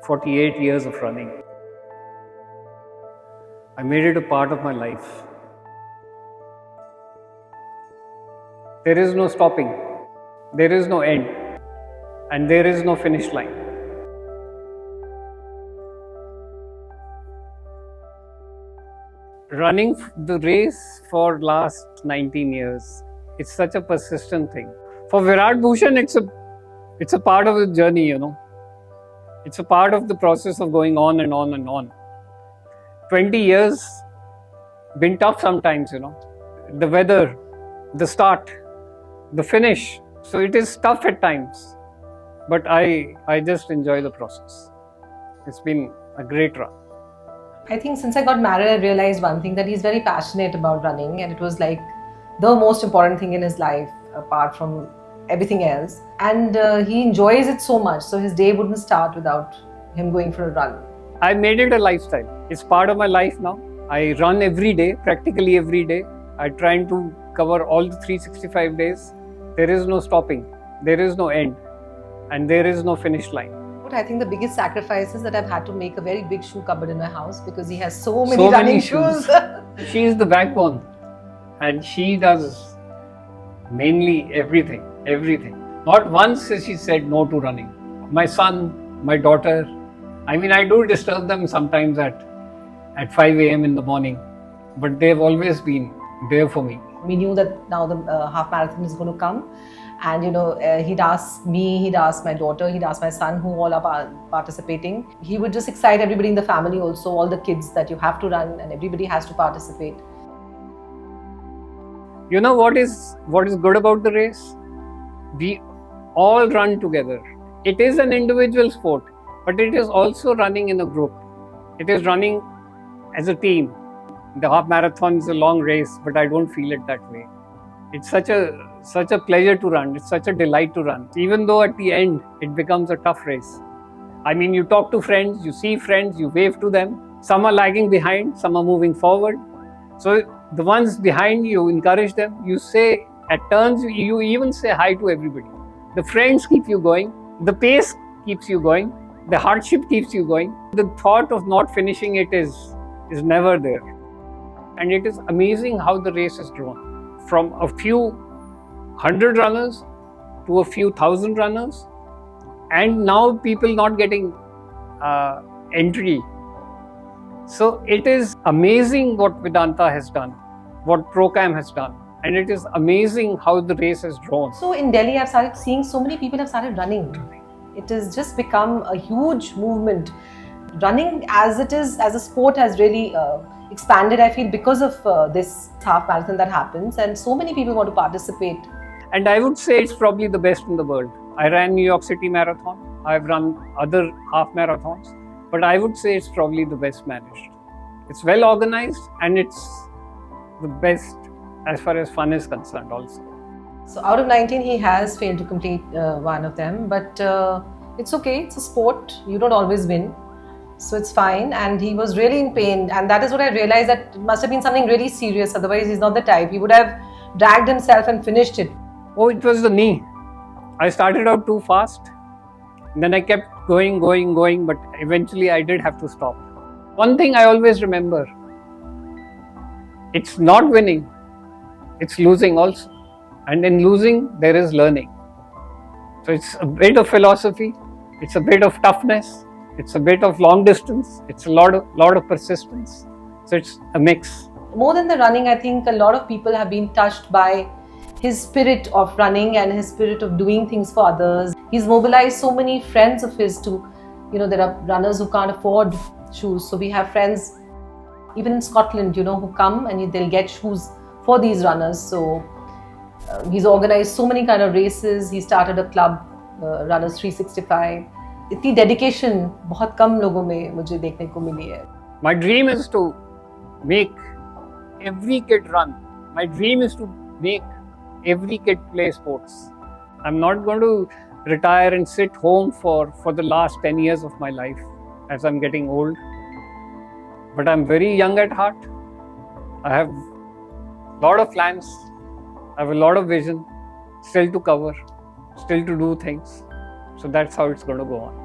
48 years of running. I made it a part of my life. There is no stopping, there is no end, and there is no finish line. Running the race for last 19 years, it's such a persistent thing. For Virat Bhushan, it's a part of the journey, you know. It's a part of the process of going on and on and on. 20 years, been tough sometimes, you know. The weather, the start, the finish. So it is tough at times, but I just enjoy the process. It's been a great run. I think since I got married, I realized one thing, that he's very passionate about running, and it was like the most important thing in his life apart from everything else. And he enjoys it so much, so his day wouldn't start without him going for a run. I made it a lifestyle. It's part of my life now. I run every day, practically every day. I try to cover all the 365 days. There is no stopping, there is no end, and there is no finish line. I think the biggest sacrifice is that I've had to make a very big shoe cupboard in my house because he has so many running shoes. She is the backbone, and she does mainly everything. Not once has she said no to running. My son, my daughter, I mean, I do disturb them sometimes at 5 a.m. in the morning, but they've always been there for me. We knew that now the half marathon is going to come, and he'd ask me, he'd ask my daughter, he'd ask my son, who all are participating. He would just excite everybody in the family also, all the kids, that you have to run and everybody has to participate. You know what is good about the race? We all run together. It is an individual sport, but it is also running in a group. It is running as a team. The half marathon is a long race, but I don't feel it that way. It's such a pleasure to run. It's such a delight to run. Even though at the end, it becomes a tough race. I mean, you talk to friends, you see friends, you wave to them. Some are lagging behind, some are moving forward. So the ones behind, you encourage them. You say, at turns, you even say hi to everybody. The friends keep you going. The pace keeps you going. The hardship keeps you going. The thought of not finishing it is never there. And it is amazing how the race has grown. From a few hundred runners to a few thousand runners, and now people not getting entry. So it is amazing what Vedanta has done, what ProCam has done, and it is amazing how the race has grown. So in Delhi, I've started seeing so many people have started running. It has just become a huge movement. Running as a sport has really expanded, I feel, because of this half marathon that happens, and so many people want to participate. And I would say it's probably the best in the world. I ran New York City Marathon. I've run other half marathons, but I would say it's probably the best managed. It's well organized, and it's the best as far as fun is concerned also. So out of 19, he has failed to complete one of them, but it's okay. It's a sport. You don't always win. So it's fine, and he was really in pain, and that is what I realized, that it must have been something really serious, otherwise he's not the type. He would have dragged himself and finished it. Oh, it was the knee. I started out too fast, then I kept going, but eventually I did have to stop. One thing I always remember, it's not winning, it's losing also. And in losing, there is learning. So it's a bit of philosophy, it's a bit of toughness, it's a bit of long distance, it's a lot of persistence. So it's a mix. More than the running, I think a lot of people have been touched by his spirit of running and his spirit of doing things for others. He's mobilized so many friends of his to, there are runners who can't afford shoes. So we have friends, even in Scotland, who come and they'll get shoes for these runners. So he's organized so many kind of races. He started a club, Runners 365. इतनी dedication बहुत कम लोगों में मुझे देखने को मिली है. My dream is to make every kid run. My dream is to make every kid play sports. I'm not going to retire and sit home for the last 10 years of my life as I'm getting old. But I'm very young at heart. I have a lot of plans. I have a lot of vision still to cover, still to do things. So that's how it's going to go on.